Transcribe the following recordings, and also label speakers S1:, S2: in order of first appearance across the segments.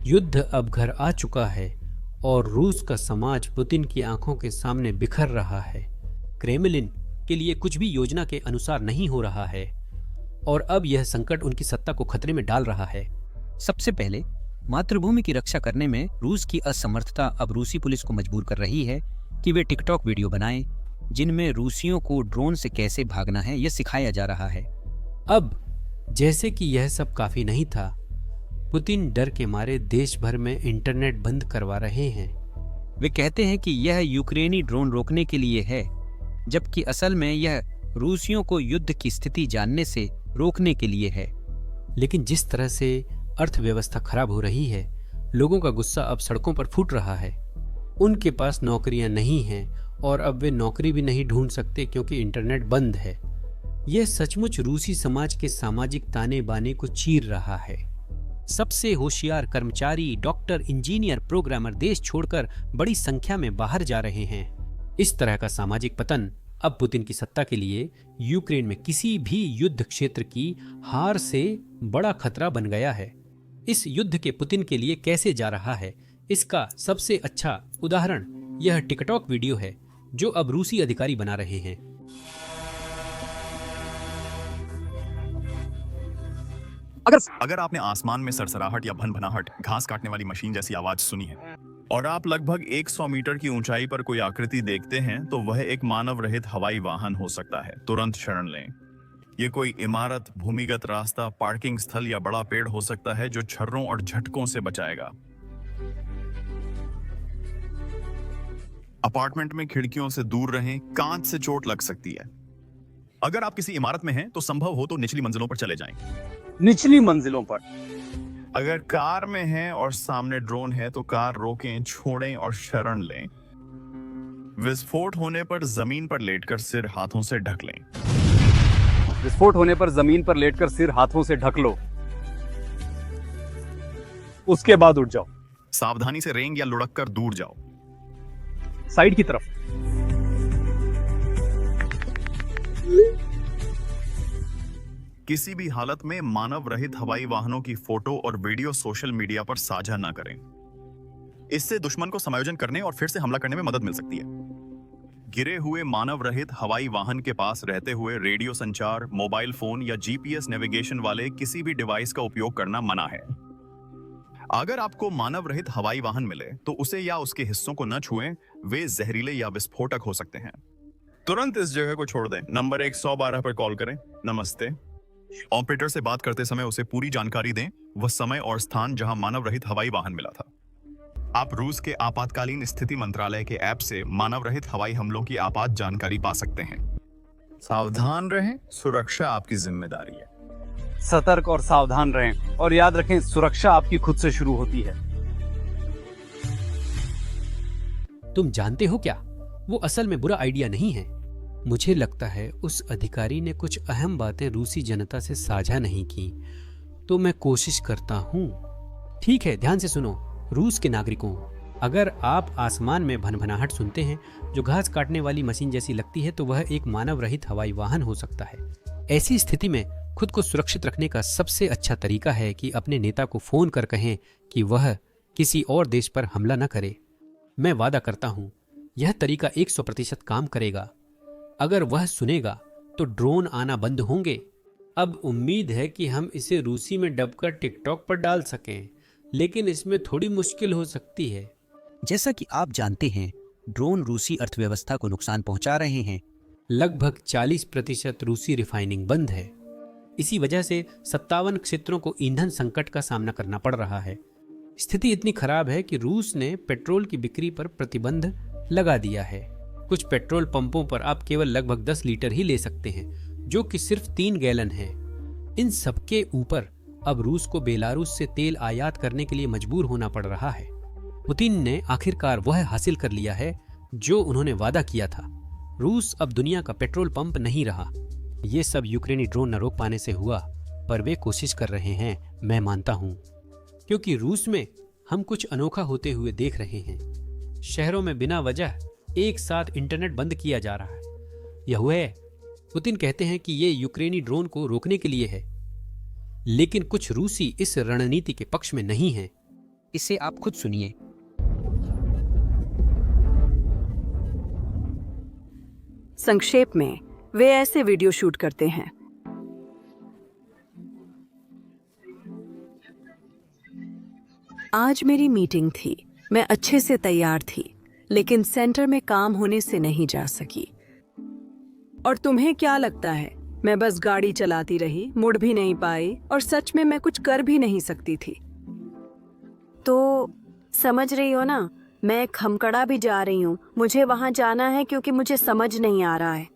S1: युद्ध अब घर आ चुका है और रूस का समाज पुतिन की आंखों के सामने बिखर रहा है। क्रेमलिन के लिए कुछ भी योजना के अनुसार नहीं हो रहा है और अब यह संकट उनकी सत्ता को खतरे में डाल रहा है।
S2: सबसे पहले मातृभूमि की रक्षा करने में रूस की असमर्थता अब रूसी पुलिस को मजबूर कर रही है कि वे टिकटॉक वीडियो बनाएं, जिनमें रूसियों को ड्रोन से कैसे भागना है यह सिखाया जा रहा है।
S1: अब जैसे कि यह सब काफी नहीं था, पुतिन डर के मारे देश भर में इंटरनेट बंद करवा रहे हैं।
S2: वे कहते हैं कि यह यूक्रेनी ड्रोन रोकने के लिए है, जबकि असल में यह रूसियों को युद्ध की स्थिति जानने से रोकने के लिए है।
S1: लेकिन जिस तरह से अर्थव्यवस्था खराब हो रही है, लोगों का गुस्सा अब सड़कों पर फूट रहा है। उनके पास नौकरियां नहीं हैं और अब वे नौकरी भी नहीं ढूंढ सकते क्योंकि इंटरनेट बंद है। यह सचमुच रूसी समाज के सामाजिक ताने बाने को चीर रहा है। सबसे होशियार कर्मचारी, डॉक्टर, इंजीनियर, प्रोग्रामर देश छोड़कर बड़ी संख्या में बाहर जा रहे हैं। इस तरह का सामाजिक पतन अब पुतिन की सत्ता के लिए यूक्रेन में किसी भी युद्ध क्षेत्र की हार से बड़ा खतरा बन गया है। इस युद्ध के पुतिन के लिए कैसे जा रहा है, इसका सबसे अच्छा उदाहरण यह टिकटॉक वीडियो है जो अब रूसी अधिकारी बना रहे हैं।
S3: अगर आपने आसमान में सरसराहट या भनभनाहट, घास काटने वाली मशीन जैसी आवाज सुनी है और आप लगभग 100 मीटर की ऊंचाई पर कोई आकृति देखते हैं, तो वह एक मानव रहित हवाई वाहन हो सकता है। तुरंत शरण लें। ये कोई इमारत, भूमिगत रास्ता, पार्किंग स्थल या बड़ा पेड़ हो सकता है जो छर्रों और झटकों से बचाएगा। अपार्टमेंट में खिड़कियों से दूर रहें, कांच से चोट लग सकती है। अगर आप किसी इमारत में हैं तो संभव हो तो निचली मंजिलों पर चले जाएं।
S4: निचली मंजिलों पर।
S3: अगर कार में हैं और सामने ड्रोन है तो कार रोकें, छोड़ें और शरण लें। विस्फोट होने पर जमीन पर लेटकर सिर हाथों से ढक लें।
S4: विस्फोट होने पर जमीन पर लेटकर सिर हाथों से ढक लो। उसके बाद उठ जाओ।
S3: सावधानी से रेंग या लुढ़क कर दूर जाओ।
S4: साइड की तरफ।
S3: किसी भी हालत में मानव रहित हवाई वाहनों की फोटो और वीडियो सोशल मीडिया पर साझा ना करें। इससे दुश्मन को समायोजन करने और फिर से हमला करने में मदद मिल सकती है। गिरे हुए मानव रहित हवाई वाहन के पास रहते हुए रेडियो संचार, मोबाइल फोन या जीपीएस नेविगेशन वाले किसी भी डिवाइस का उपयोग करना मना है। अगर आपको मानव रहित हवाई वाहन मिले तो उसे या उसके हिस्सों को न छुएं, वे जहरीले या विस्फोटक हो सकते हैं। तुरंत इस जगह को छोड़ दें। नंबर 112 पर कॉल करें। नमस्ते। ऑपरेटर से बात करते समय उसे पूरी जानकारी दें, वह समय और स्थान जहां मानव रहित हवाई वाहन मिला था। आप रूस के आपातकालीन स्थिति मंत्रालय के ऐप से मानव रहित हवाई हमलों की आपात जानकारी पा सकते हैं। सावधान रहें, सुरक्षा आपकी जिम्मेदारी है।
S4: सतर्क और सावधान रहें और याद रखें, सुरक्षा आपकी खुद से शुरू होती है।
S1: तुम जानते हो क्या, वो असल में बुरा आइडिया नहीं है। मुझे लगता है उस अधिकारी ने कुछ अहम बातें रूसी जनता से साझा नहीं की, तो मैं कोशिश करता हूं। ठीक है, ध्यान से सुनो। रूस के नागरिकों, अगर आप आसमान में भनभनाहट सुनते हैं जो घास काटने वाली मशीन जैसी लगती है, तो वह एक मानव रहित हवाई वाहन हो सकता है। ऐसी स्थिति में खुद को सुरक्षित रखने का सबसे अच्छा तरीका है कि अपने नेता को फोन कर कहें कि वह किसी और देश पर हमला न करे। मैं वादा करता हूं यह तरीका 100% काम करेगा। अगर वह सुनेगा तो ड्रोन आना बंद होंगे। अब उम्मीद है कि हम इसे रूसी में डब कर टिकटॉक पर डाल सकें, लेकिन इसमें थोड़ी मुश्किल हो सकती है।
S2: जैसा कि आप जानते हैं, ड्रोन रूसी अर्थव्यवस्था को नुकसान पहुंचा रहे हैं।
S1: लगभग 40% रूसी रिफाइनिंग बंद है। इसी वजह से 57 क्षेत्रों को ईंधन संकट का सामना करना पड़ रहा है। स्थिति इतनी खराब है कि रूस ने पेट्रोल की बिक्री पर प्रतिबंध लगा दिया है। कुछ पेट्रोल पंपों पर आप केवल लगभग 10 लीटर ही ले सकते हैं, जो कि सिर्फ 3 गैलन है। इन सबके ऊपर अब रूस को बेलारूस से तेल आयात करने के लिए मजबूर होना पड़ रहा है। पुतिन ने आखिरकार वह हासिल कर लिया है जो उन्होंने वादा किया था। रूस अब दुनिया का पेट्रोल पंप नहीं रहा। ये सब यूक्रेनी ड्रोन न रोक पाने से हुआ, पर वे कोशिश कर रहे हैं, मैं मानता हूं, क्योंकि रूस में हम कुछ अनोखा होते हुए देख रहे हैं। शहरों में बिना वजह एक साथ इंटरनेट बंद किया जा रहा है। यह है, पुतिन कहते हैं कि ये यूक्रेनी ड्रोन को रोकने के लिए है, लेकिन कुछ रूसी इस रणनीति के पक्ष में नहीं हैं।
S2: इसे आप खुद सुनिए।
S5: संक्षेप में, वे ऐसे वीडियो शूट करते हैं। आज मेरी मीटिंग थी। मैं अच्छे से तैयार थी, लेकिन सेंटर में काम होने से नहीं जा सकी। और तुम्हें क्या लगता है, मैं बस गाड़ी चलाती रही, मुड़ भी नहीं पाई और सच में मैं कुछ कर भी नहीं सकती थी। तो समझ रही हो ना, मैं खमकड़ा भी जा रही हूँ। मुझे वहां जाना है क्योंकि मुझे समझ नहीं आ रहा है।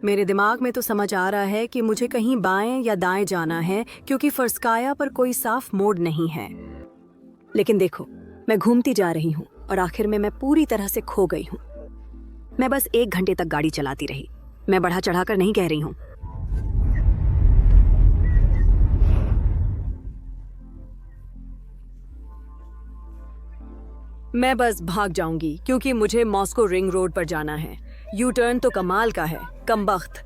S5: मेरे दिमाग में तो समझ आ रहा है कि मुझे कहीं बाएं या दाएं जाना है क्योंकि फर्स्काया पर कोई साफ मोड़ नहीं है। लेकिन देखो, मैं घूमती जा रही हूँ और आखिर में मैं पूरी तरह से खो गई हूँ। मैं बस 1 घंटे तक गाड़ी चलाती रही। मैं बढ़ा चढ़ाकर नहीं कह रही हूँ। मैं बस भाग जाऊंगी क्योंकि मुझे मॉस्को रिंग रोड पर जाना है। यू टर्न तो कमाल का है, कमबख्त।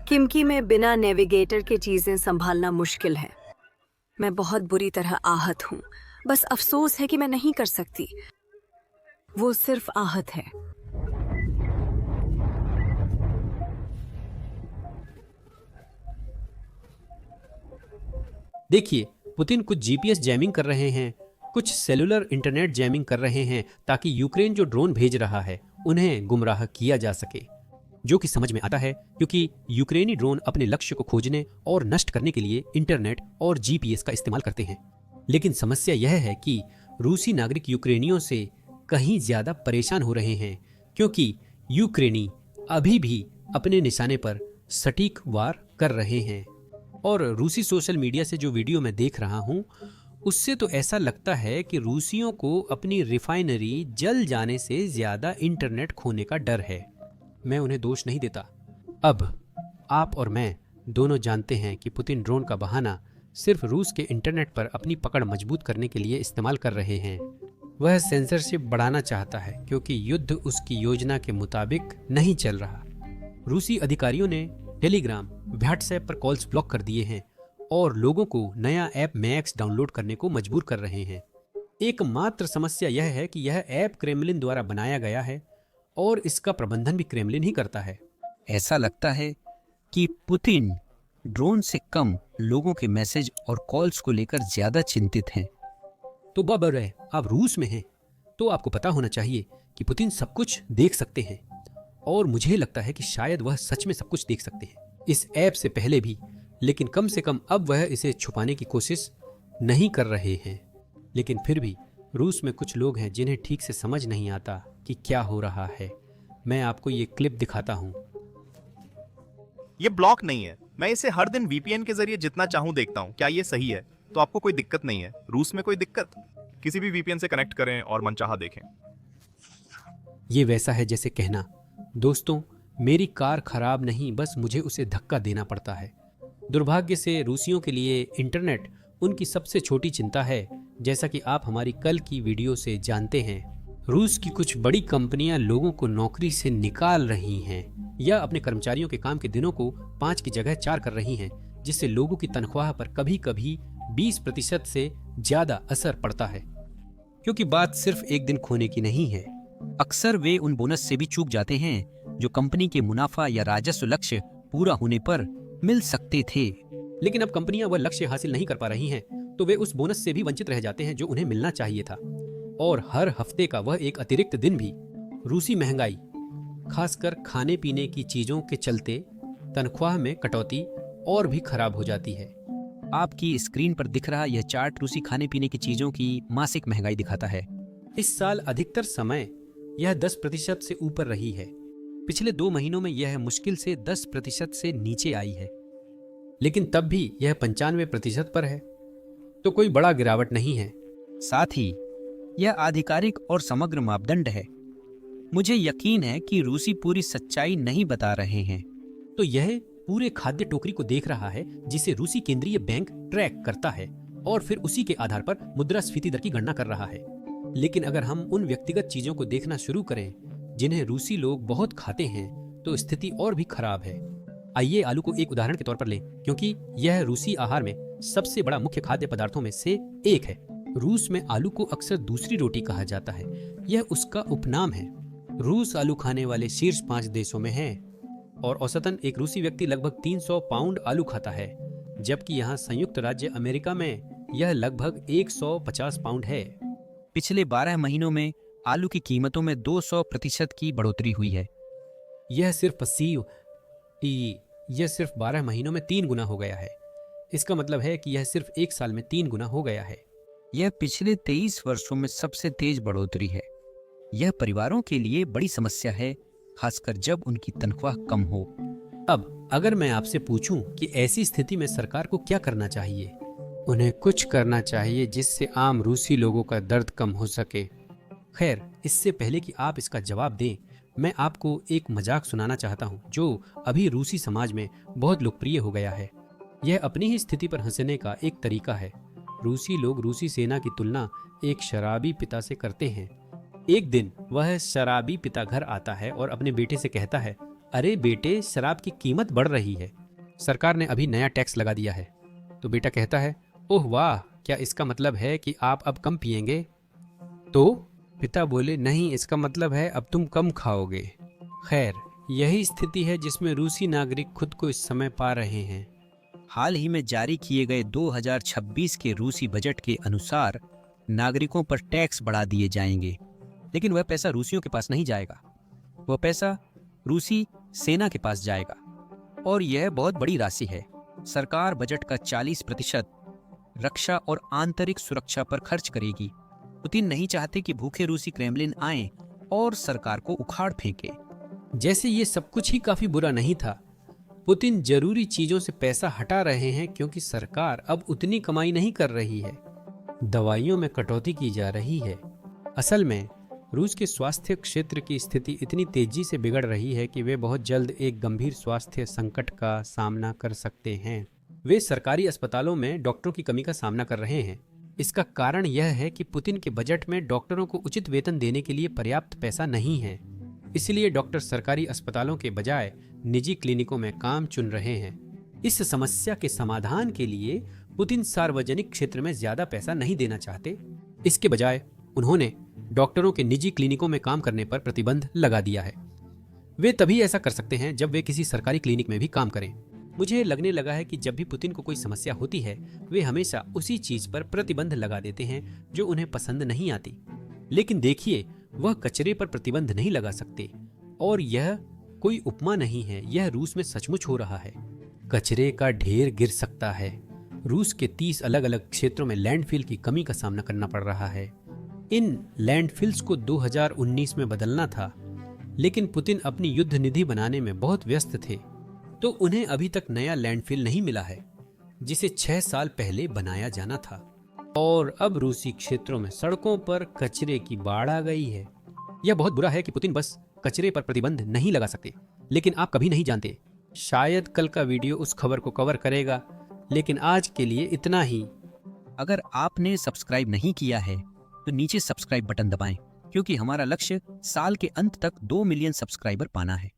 S5: किमकी में बिना नेविगेटर के चीजें संभालना मुश्किल है। मैं बहुत बुरी तरह आहत हूँ। बस अफसोस है कि मैं नहीं कर सकती। वो सिर्फ आहत है।
S1: देखिए, पुतिन कुछ जीपीएस जैमिंग कर रहे हैं, कुछ सेलुलर इंटरनेट जैमिंग कर रहे हैं ताकि यूक्रेन जो ड्रोन भेज रहा है उन्हें गुमराह किया जा सके, जो कि समझ में आता है क्योंकि यूक्रेनी ड्रोन अपने लक्ष्य को खोजने और नष्ट करने के लिए इंटरनेट और जीपीएस का इस्तेमाल करते हैं। लेकिन समस्या यह है कि रूसी नागरिक यूक्रेनियों से कहीं ज्यादा परेशान हो रहे हैं क्योंकि यूक्रेनी अभी भी अपने निशाने पर सटीक वार कर रहे हैं। और रूसी सोशल मीडिया से जो वीडियो मैं देख रहा हूं, उससे तो ऐसा लगता है कि रूसियों को अपनी रिफाइनरी जल जाने से ज्यादा इंटरनेट खोने का डर है। मैं उन्हें दोष नहीं देता। अब आप और मैं दोनों जानते हैं कि पुतिन ड्रोन का बहाना सिर्फ रूस के इंटरनेट पर अपनी पकड़ मजबूत करने के लिए इस्तेमाल कर रहे हैं। वह सेंसरशिप बढ़ाना चाहता है क्योंकि युद्ध उसकी योजना के मुताबिक नहीं चल रहा। रूसी अधिकारियों ने टेलीग्राम, व्हाट्सएप पर कॉल्स ब्लॉक कर दिए हैं और लोगों को नया ऐप मैक्स डाउनलोड करने को मजबूर कर रहे हैं। एकमात्र समस्या यह है कि यह ऐप क्रेमलिन द्वारा बनाया गया है और इसका प्रबंधन भी क्रेमलिन ही करता है।
S2: ऐसा लगता है कि पुतिन ड्रोन से कम लोगों के मैसेज और कॉल्स को लेकर ज्यादा चिंतित हैं।
S1: तो बाबर है, आप रूस में हैं, तो आपको पता होना चाहिए कि पुतिन सब कुछ देख सकते हैं और मुझे लगता है कि शायद वह सच में सब कुछ देख सकते हैं इस ऐप से पहले भी, लेकिन कम से कम अब वह इसे छुपाने की कोशिश नहीं कर रहे हैं। लेकिन फिर भी रूस में कुछ लोग हैं जिन्हें ठीक से समझ नहीं आता कि क्या हो रहा है। मैं आपको ये क्लिप दिखाता हूँ।
S6: ये ब्लॉक नहीं है। मैं इसे हर दिन वीपीएन के जरिए जितना चाहूं देखता हूं। क्या ये सही है? तो आपको कोई दिक्कत नहीं है। रूस में कोई दिक्कत? किसी भी वीपीएन से कनेक्ट करें और मनचाहा देखें।
S1: ये वैसा है जैसे कहना, दोस्तों मेरी कार खराब नहीं, बस मुझे उसे धक्का देना पड़ता है। दुर्भाग्य से रूसियों के लिए इंटरनेट उनकी सबसे छोटी चिंता है। जैसा कि आप हमारी कल की वीडियो से जानते हैं, रूस की कुछ बड़ी कंपनियां लोगों को नौकरी से निकाल रही हैं या अपने कर्मचारियों के काम के दिनों को 5 की जगह 4 कर रही हैं, जिससे लोगों की तनख्वाह पर कभी कभी 20% से ज्यादा असर पड़ता है। क्योंकि बात सिर्फ एक दिन खोने की नहीं है।
S2: अक्सर वे उन बोनस से भी चूक जाते हैं जो कंपनी के मुनाफा या राजस्व लक्ष्य पूरा होने पर मिल सकते थे।
S1: लेकिन अब कंपनियां वह लक्ष्य हासिल नहीं कर पा रही हैं, तो वे उस बोनस से भी वंचित रह जाते हैं जो उन्हें मिलना चाहिए था। और हर हफ्ते का वह एक अतिरिक्त दिन भी। रूसी महंगाई, खासकर खाने पीने की चीजों के चलते तनख्वाह में कटौती और भी खराब हो जाती है।
S2: आपकी स्क्रीन पर दिख रहा यह चार्ट रूसी खाने पीने की चीजों की मासिक महंगाई दिखाता है।
S1: इस साल अधिकतर समय यह 10% से ऊपर रही है। पिछले 2 महीनों में यह मुश्किल से 10% से नीचे आई है, लेकिन तब भी यह 95% पर है, तो कोई बड़ा गिरावट नहीं है।
S2: साथ ही यह आधिकारिक और समग्र मापदंड है। मुझे यकीन है कि रूसी पूरी सच्चाई नहीं बता रहे हैं।
S1: तो यह पूरे खाद्य टोकरी को देख रहा है जिसे रूसी केंद्रीय बैंक ट्रैक करता है और फिर उसी के आधार पर मुद्रास्फीति दर की गणना कर रहा है। लेकिन अगर हम उन व्यक्तिगत चीजों को देखना शुरू करें जिन्हें रूसी लोग बहुत खाते हैं, तो स्थिति और भी खराब है। आइए आलू को एक उदाहरण के तौर पर लें, क्योंकि यह रूसी आहार में सबसे बड़ा मुख्य खाद्य पदार्थों में से एक है। रूस में आलू को अक्सर दूसरी रोटी कहा जाता है। यह उसका उपनाम है। रूस आलू खाने वाले शीर्ष 5 देशों में है और औसतन एक रूसी व्यक्ति लगभग 300 पाउंड आलू खाता है, जबकि यहाँ संयुक्त राज्य अमेरिका में यह लगभग 150 पाउंड है।
S2: पिछले 12 महीनों में आलू की कीमतों में 200% की बढ़ोतरी हुई है।
S1: यह सिर्फ 12 महीनों में 3 गुना हो गया है। इसका मतलब है कि यह सिर्फ 1 साल में 3 गुना हो गया है।
S2: यह पिछले 23 वर्षों में सबसे तेज बढ़ोतरी है। यह परिवारों के लिए बड़ी समस्या है, खासकर जब उनकी तनख्वाह कम हो।
S1: अब अगर मैं आपसे पूछूं कि ऐसी स्थिति में सरकार को क्या करना चाहिए? उन्हें कुछ करना चाहिए जिससे आम रूसी लोगों का दर्द कम हो सके। खैर, इससे पहले कि आप इसका जवाब दें, मैं आपको एक मजाक सुनाना चाहता हूं जो अभी रूसी समाज में बहुत लोकप्रिय हो गया है। यह अपनी ही स्थिति पर हंसने का एक तरीका है। रूसी लोग रूसी सेना की तुलना एक शराबी पिता से करते हैं। एक दिन वह शराबी पिता घर आता है और अपने बेटे से कहता है, अरे बेटे, शराब की कीमत बढ़ रही है। सरकार ने अभी नया टैक्स लगा दिया है। तो बेटा कहता है, ओह वाह, क्या इसका मतलब है कि आप अब कम पिएंगे? तो पिता बोले, नहीं, इसका मतलब है अब तुम कम खाओगे। खैर, यही स्थिति है जिसमें रूसी नागरिक खुद को इस समय पा रहे हैं।
S2: हाल ही में जारी किए गए 2026 के रूसी बजट के अनुसार नागरिकों पर टैक्स बढ़ा दिए जाएंगे, लेकिन वह पैसा रूसियों के पास नहीं जाएगा। वह पैसा रूसी सेना के पास जाएगा और यह बहुत बड़ी राशि है। सरकार बजट का 40% रक्षा और आंतरिक सुरक्षा पर खर्च करेगी। पुतिन नहीं चाहते कि भूखे रूसी क्रेमलिन आएं और सरकार को उखाड़ फेंके।
S1: जैसे ये सब कुछ ही काफी बुरा नहीं था। पुतिन जरूरी चीजों से पैसा हटा रहे हैं क्योंकि सरकार अब उतनी कमाई नहीं कर रही है। दवाइयों में कटौती की जा रही है। असल में रूस के स्वास्थ्य क्षेत्र की स्थिति इतनी तेजी से बिगड़ रही है कि वे बहुत जल्द एक गंभीर स्वास्थ्य संकट का सामना कर सकते हैं। वे सरकारी अस्पतालों में डॉक्टरों की कमी का सामना कर रहे हैं। इसका कारण यह है कि पुतिन के बजट में डॉक्टरों को उचित वेतन देने के लिए पर्याप्त पैसा नहीं है। इसलिए डॉक्टर सरकारी अस्पतालों के बजाय निजी क्लिनिकों में काम चुन रहे हैं। इस समस्या के समाधान के लिए पुतिन सार्वजनिक क्षेत्र में ज्यादा पैसा नहीं देना चाहते। इसके बजाय उन्होंने डॉक्टरों के निजी क्लिनिकों में काम करने पर प्रतिबंध लगा दिया है। वे तभी ऐसा कर सकते हैं जब वे किसी सरकारी क्लिनिक में भी काम करें। मुझे लगने लगा है कि जब भी पुतिन को कोई समस्या होती है, वे हमेशा उसी चीज पर प्रतिबंध लगा देते हैं जो उन्हें पसंद नहीं आती। लेकिन देखिए, वह कचरे पर प्रतिबंध नहीं लगा सकते और यह कोई उपमा नहीं है, यह रूस में सचमुच हो रहा है। कचरे का ढेर गिर सकता है। रूस के 30 अलग अलग क्षेत्रों में लैंडफिल की कमी का सामना करना पड़ रहा है। इन लैंडफिल्स को 2019 में बदलना था, लेकिन पुतिन अपनी युद्ध निधि बनाने में बहुत व्यस्त थे, तो उन्हें अभी तक नया लैंडफिल नहीं मिला है जिसे 6 साल पहले बनाया जाना था। और अब रूसी क्षेत्रों में सड़कों पर कचरे की बाढ़ आ गई है। यह बहुत बुरा है कि पुतिन बस कचरे पर प्रतिबंध नहीं लगा सकते, लेकिन आप कभी नहीं जानते, शायद कल का वीडियो उस खबर को कवर करेगा। लेकिन आज के लिए इतना ही।
S2: अगर आपने सब्सक्राइब नहीं किया है तो नीचे सब्सक्राइब बटन दबाएं, क्योंकि हमारा लक्ष्य साल के अंत तक 2 मिलियन सब्सक्राइबर पाना है।